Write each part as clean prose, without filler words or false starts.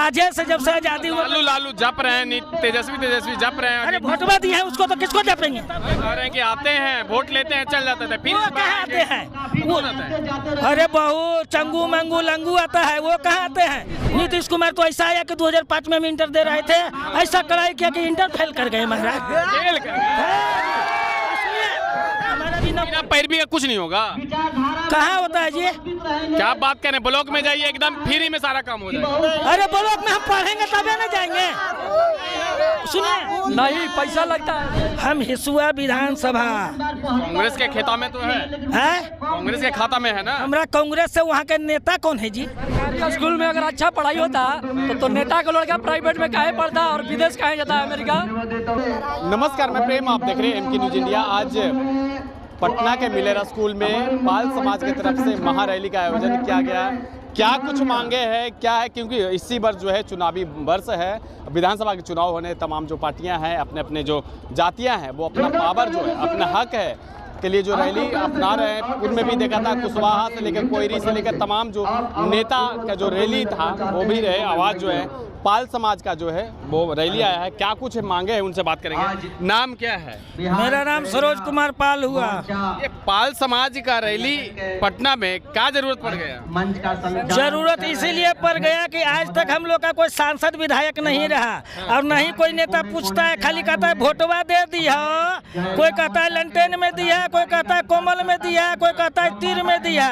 आज से जब से आजादी हुआ। लालू लालू जप रहे हैं, तेजस्वी जप रहे हैं। अरे वोटवा दिए हैं उसको तो किसको जपेंगे? कह रहे हैं कि आते हैं वोट लेते हैं चल जाते थे, फिर वो कहाँ आते हैं? वो आता है। अरे बहू चंगू मंगू लंगू आता है, वो कहाँ आते हैं? नीतीश कुमार तो ऐसा आया कि 2005 में इंटर दे रहे थे, ऐसा कड़ाई किया कि इंटर फेल कर गए महाराज। फेल कर गए। हमारा भी बिना पैरवी का कुछ नहीं होगा। कहाँ होता है जी? क्या बात करें, ब्लॉक में जाइए एकदम फ्री में सारा काम हो जाएगा। अरे ब्लॉक में हम पढ़ेंगे तबे ना जाएंगे। सुनिए, नहीं पैसा लगता है। हम हिसुआ विधानसभा कांग्रेस के खाता में तो है, कांग्रेस के खाता में है ना। हमारा कांग्रेस से वहाँ के नेता कौन है जी? स्कूल में अगर अच्छा पढ़ाई होता तो नेता को लड़का प्राइवेट में काहे पढ़ता और विदेश काहे जाता है अमेरिका। नमस्कार, मैं प्रेम, आप देख रहे हैं एमके न्यूज इंडिया। आज पटना के मिलेरा स्कूल में पाल समाज की तरफ से महारैली का आयोजन किया गया। क्या कुछ मांगे हैं, क्या है, क्योंकि इसी वर्ष जो है चुनावी वर्ष है, विधानसभा के चुनाव होने, तमाम जो पार्टियां हैं अपने अपने जो जातियां हैं वो अपना पावर जो है, अपना हक है के लिए जो रैली अपना रहे हैं। उनमें भी देखा था कुशवाहा से लेकर कोयरी से लेकर तमाम जो नेता का जो रैली था वो भी रहे। आवाज़ जो है पाल समाज का जो है वो रैली आया है। क्या कुछ मांगे हैं उनसे बात करेंगे। नाम क्या है? मेरा नाम सरोज कुमार पाल हुआ। ये पाल समाज का रैली पटना में क्या जरूरत पड़ गया? जरूरत इसीलिए पड़ गया कि आज तक हम लोग का कोई सांसद विधायक नहीं रहा और नहीं कोई नेता पूछता है, खाली कहता है वोटवा दे दिया, कोई कहता है लंटेन में दिया, कोई कहता है कोमल में दिया, कोई कहता है तीर में दिया,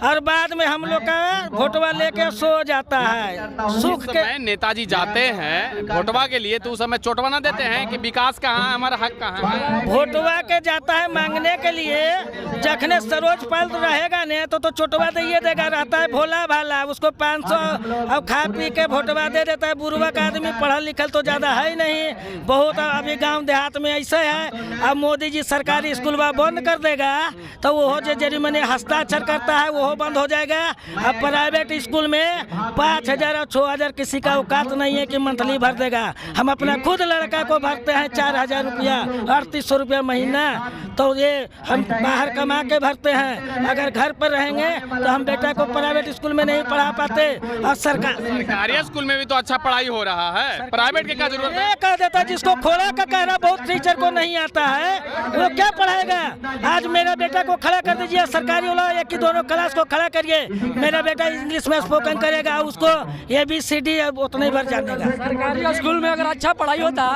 और बाद में हम लोग का वोटवा लेके सो जाता है। सुख के नेताजी जाते हैं वोटवा के लिए तो उस समय चोटवा ना देते हैं कि विकास कहाँ है, हमारा हक कहाँ है। वोटवा के जाता है मांगने के लिए, जखने सरोज पाल रहेगा ने तो चोटवा दे देगा, रहता है भोला भाला, उसको 500 और खा पी के वोटवा दे देता है। बुढ़वा का आदमी पढ़ा लिखल तो ज्यादा है नहीं, बहुत अभी गांव देहात में ऐसे है। अब मोदी जी सरकारी स्कूल बंद कर देगा तो वो जो जरिमाने हस्ताक्षर करता है वो बंद हो जाएगा। अब प्राइवेट स्कूल में 5,000 और 6,000 किसी का औकात नहीं है कि मंथली भर देगा। हम अपना खुद लड़का को भरते हैं 4,000 रुपया, 3800 रुपया महीना, तो ये हम बाहर कमा के भरते हैं। अगर घर पर रहेंगे तो हम बेटा को प्राइवेट स्कूल में नहीं पढ़ा पाते। और सरकारी स्कूल में भी तो अच्छा पढ़ाई हो रहा है, प्राइवेट के क्या जरूरत है? कह देता जिसको खोला का कह रहा बहुत टीचर को नहीं आता है वो क्या पढ़ाएगा। आज मेरा बेटा को खड़ा कर दीजिए सरकारी वाला, एक की दोनों क्लास को खड़ा करिए, मेरा बेटा इंग्लिश में स्पोकन करेगा, उसको ABCD उतने भर जानेगा। सरकारी स्कूल में अगर अच्छा पढ़ाई होता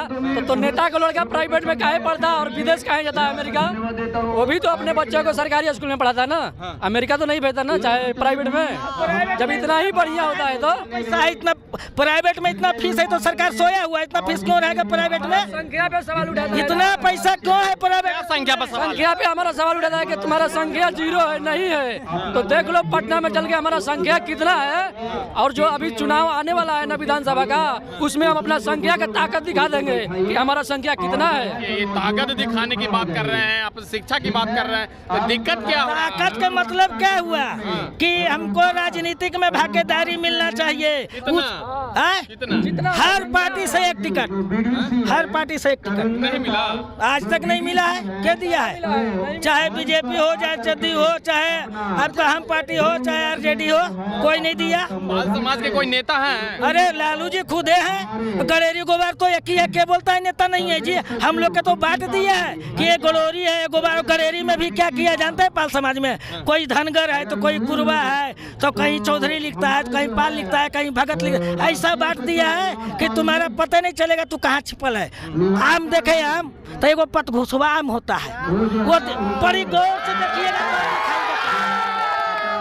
तो नेता को लड़का प्राइवेट में काहे पढ़ता और विदेश काहे जाता है अमेरिका। वो भी तो अपने बच्चों को सरकारी स्कूल में पढ़ाता ना, अमेरिका तो नहीं भेजता ना, चाहे प्राइवेट में। जब इतना ही बढ़िया होता है तो पैसा इतना प्राइवेट में इतना फीस है तो सरकार सोया हुआ, इतना फीस क्यों रहेगा प्राइवेट में? संख्या पे सवाल उठाता है। इतना पैसा क्यों है प्राइवेट? संख्या पे हमारा सवाल उठाता है कि तुम्हारा संख्या 0 है, नहीं है। तो देख लो पटना में चल के हमारा संख्या कितना है, और जो अभी चुनाव आने वाला है ना विधानसभा का, उसमें हम अपना संख्या का ताकत दिखा देंगे कि हमारा संख्या कितना है। ये ताकत दिखाने की बात कर रहे हैं, आप शिक्षा की बात कर रहे हैं, तो दिक्कत क्या है? ताकत का मतलब क्या हुआ कि हमको राजनीतिक में भागीदारी मिलना चाहिए। हर पार्टी से एक टिकट, हर पार्टी से एक टिकट नहीं मिला, आज तक नहीं मिला है। क्या दिया है? चाहे बीजेपी हो, चाहे जदयू हो, चाहे आपका हम पार्टी हो, चाहे RJD हो, कोई नहीं दिया। पाल समाज के कोई नेता हैं? अरे लालू जी खुदे हैं, गलेरी गोबार तो एक ही है, क्या बोलता है नेता नहीं है जी। हम लोग के तो बांट दिया है कि ये गलोरी है, गोबार। गलेरी में भी क्या किया जानते हैं पाल समाज में? कोई धनगर है तो कोई कुरबा है, तो कहीं चौधरी लिखता है, कहीं पाल लिखता है, कहीं भगत लिखता है। ऐसा बांट दिया है कि तुम्हारा पता नहीं चलेगा तू कहाँ छिपल है। आम देखे आम तो एगो पत घुसवा आम होता है, वो बड़ी गौर से देखिएगा।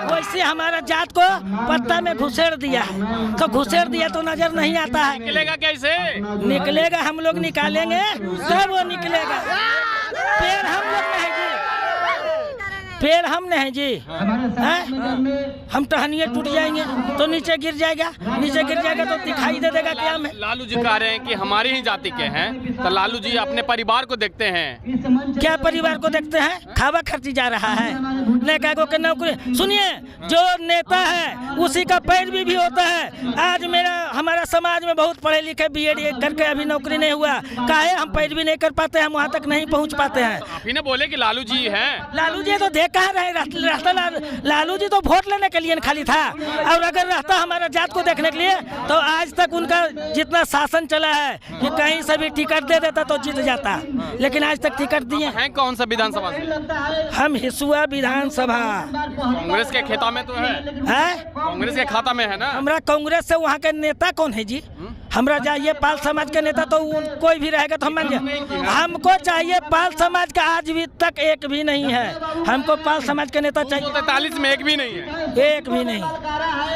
वैसे हमारा जात को पत्ता में घुसेड़ दिया है, तो घुसेड़ दिया तो नजर नहीं आता है। निकलेगा कैसे? निकलेगा, हम लोग निकालेंगे तब वो निकलेगा। पेड़ हम लोग नहीं जी, पेड़ हम नहीं जी, हम टहनिए टूट जाएंगे तो नीचे गिर जाएगा, नीचे गिर जाएगा तो दिखाई दे देगा क्या हमें। लालू जी कह रहे हैं कि हमारी ही जाति के हैं, तो लालू जी अपने परिवार को देखते हैं। क्या परिवार को देखते हैं? खावा खर्ची जा रहा है, नेता को नौकरी। सुनिए, जो नेता है उसी का पैरवी भी होता है। आज हमारा समाज में बहुत पढ़े लिखे BEd करके अभी नौकरी नहीं हुआ, काहे हम पैरवी नहीं कर पाते हैं, हम वहाँ तक नहीं पहुँच पाते हैं। आप ही ने बोले कि लालू जी हैं। लालू जी तो देख कहाँ रहे रहता लालू जी तो वोट लेने के लिए खाली था, और अगर रहता हमारा जात को देखने के लिए तो आज तक उनका जितना शासन चला है कि कहीं से भी टिकट दे देता तो जीत जाता, लेकिन आज तक टिकट दिए हैं कौन सा विधानसभा से? हम हिसुआ विधानसभा। कांग्रेस के खाता में तो है? कांग्रेस के खाता में है ना? हमारा कांग्रेस से वहाँ के नेता कौन है जी? हमरा चाहिए पाल समाज के नेता, तो कोई भी रहेगा तो हम मान जाए। हमको चाहिए पाल समाज का, आज भी तक एक भी नहीं है। हमको पाल समाज के नेता चाहिए। 43 में एक भी नहीं है? एक भी नहीं।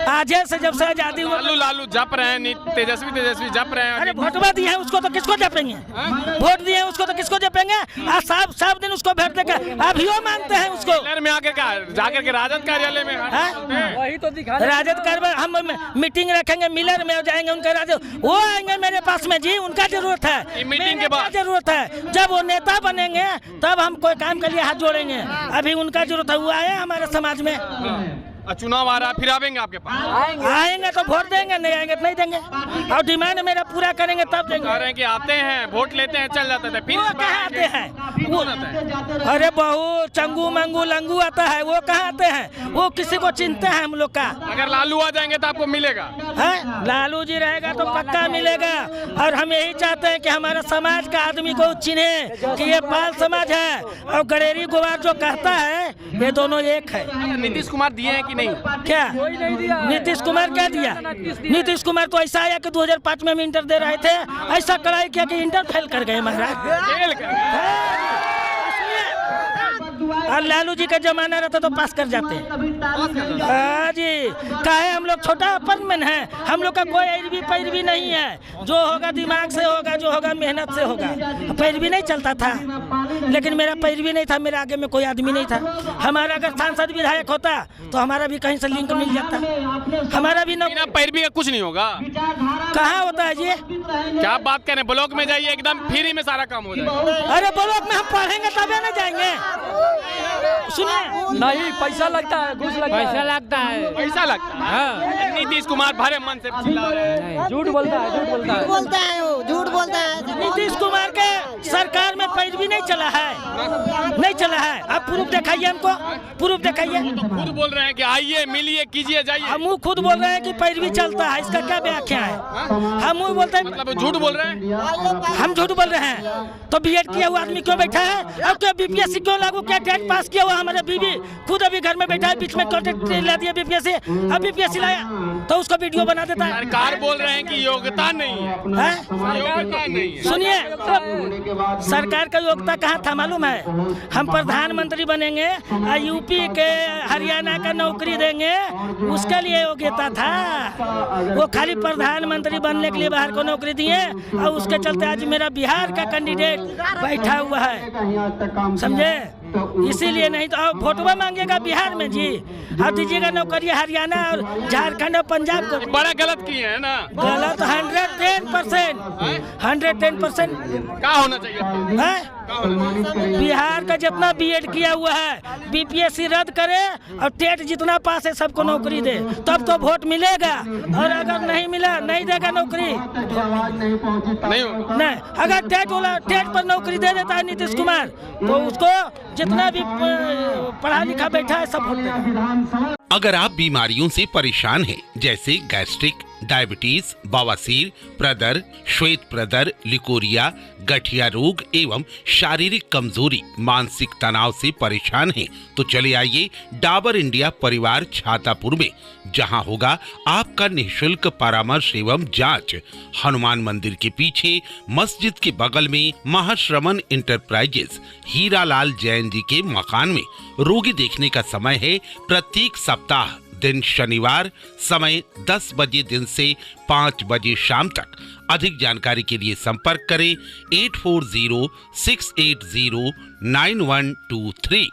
आज से जब से आजादी हुआ लालू जप रहे हैं, तेजस्वी जप रहे हैं। अरे वोटवा दिए हैं उसको तो किसको जपेंगे? वोट दिए हैं उसको तो किसको जपेंगे? सब दिन उसको भेंट देकर अभियो मानते हैं उसको। में आकर जाकर के राजद कार्यालय में वही तो दिखा राजद कार्यालय हम मीटिंग रखेंगे, मिलर में जाएंगे, उनके राजद वो आएंगे मेरे पास में जी। उनका जरूरत है मीटिंग के बाद जरूरत है, जब वो नेता बनेंगे तब हम कोई काम के लिए हाथ जोड़ेंगे। अभी उनका जरूरत है, वो आए हमारे समाज में। चुनाव आ रहा है, फिर आएंगे आपके पास? आएंगे तो वोट देंगे, नहीं आएंगे तो नहीं देंगे, और डिमांड मेरा पूरा करेंगे तब देंगे। कह रहे हैं कि आते हैं, वोट लेते हैं, चल जाते थे, फिर वो कहाँ आते हैं? अरे बहुत चंगू मंगू लंगू आता है, वो कहाँ आते हैं? वो किसी को चिंता है हम लोग का? अगर लालू आ जाएंगे तो आपको मिलेगा? है, लालू जी रहेगा तो पक्का मिलेगा। और हम यही चाहते हैं कि हमारा समाज का आदमी को चिन्हे कि ये पाल समाज है, और गडेरी गुवार जो कहता है ये दोनों एक है। नीतीश कुमार दिए हैं कि नहीं? क्या कोई नहीं दिया। नीतीश कुमार क्या दिया? नीतीश कुमार तो ऐसा आया कि 2005 में इंटर दे रहे थे, ऐसा कड़ाई किया कि इंटर फेल कर गए महाराज। और लालू जी का जमाना रहता तो पास कर जाते। हाँ जी, काहे हम लोग छोटा अपन है, हम लोग का कोई ऐरवी पैरवी नहीं है। जो होगा दिमाग से होगा, जो होगा मेहनत से होगा। पैरवी नहीं चलता था, लेकिन मेरा पैरवी नहीं था, मेरे आगे में कोई आदमी नहीं था। हमारा अगर सांसद विधायक होता तो हमारा भी कहीं से लिंक मिल जाता, हमारा भी बिना पैरवी का कुछ नहीं होगा। कहाँ होता है जी? क्या बात करें, ब्लॉक में जाइए, एकदम फ्री में सारा काम हो जाएगा। अरे ब्लॉक में हम पढ़ेंगे तबे ना जाएंगे। सुनिए, नहीं पैसा लगता है, घूस लगता है। पैसा लगता है। पैसा लगता है? हाँ। नीतीश कुमार भरे मन से चिल्ला रहे हैं। झूठ बोलता है, झूठ बोलता है। बोलता है वो, झूठ बोलता है। नीतीश कुमार के सरकार में पैरवी नहीं चला है, नहीं चला है। आप प्रूफ दिखाइए हमको, प्रूफ दिखाइए। खुद बोल रहे हैं कि आइए, मिलिए, कीजिए, जाइए। हम खुद बोल रहे हैं कि पैरवी चलता है, इसका क्या व्याख्या है? हम बोलते हैं मतलब झूठ बोल रहे हैं? हम झूठ बोल रहे हैं तो बीएड किया हुआ आदमी क्यों बैठा है? और क्यों बीपीएससी क्यों लागू किया? टेट पास किया हुआ हमारे बीबी खुद अभी घर में बैठा है, बीच में कॉन्ट्रैक्ट ला दिया बीपीएससी, अब बीपीएससी लाया तो उसको वीडियो बना देता है। सरकार बोल रहे हैं कि योग्यता नहीं है। योग्यता नहीं है। सुनिए, सरकार का योग्यता कहाँ था मालूम है? हम प्रधानमंत्री बनेंगे, यूपी के हरियाणा का नौकरी देंगे, उसके लिए योग्यता था। वो खाली प्रधानमंत्री बनने के लिए बाहर को नौकरी दिए, और उसके चलते आज मेरा बिहार का कैंडिडेट बैठा हुआ है, समझे? इसीलिए नहीं तो वोटवा मांगेगा बिहार में जी, आप दीजिएगा नौकरी हरियाणा और झारखंड और पंजाब को। बड़ा गलत किए हैं ना? गलत 110%, 110%। क्या होना चाहिए है? बिहार का जितना बीएड किया हुआ है बीपीएससी रद्द करे, और टेट जितना पास है सबको नौकरी दे, तब तो वोट मिलेगा। और अगर नहीं मिला, नहीं देगा नौकरी, नहीं होगा। नहीं। अगर टेट पर नौकरी दे देता है नीतीश कुमार तो उसको जितना भी पढ़ा लिखा बैठा है सब वोट देगा। अगर आप बीमारियों से परेशान हैं, जैसे गैस्ट्रिक, डायबिटीज, बवासीर, प्रदर, श्वेत प्रदर, लिकोरिया, गठिया रोग एवं शारीरिक कमजोरी, मानसिक तनाव से परेशान हैं, तो चले आइए डाबर इंडिया परिवार छातापुर में, जहां होगा आपका निःशुल्क परामर्श एवं जांच। हनुमान मंदिर के पीछे मस्जिद के बगल में महाश्रमण इंटरप्राइजेस हीरालाल जैन जी के मकान में। रोगी देखने का समय है प्रत्येक सप्ताह, दिन शनिवार, समय 10 बजे दिन से 5 बजे शाम तक। अधिक जानकारी के लिए संपर्क करें 8406809123।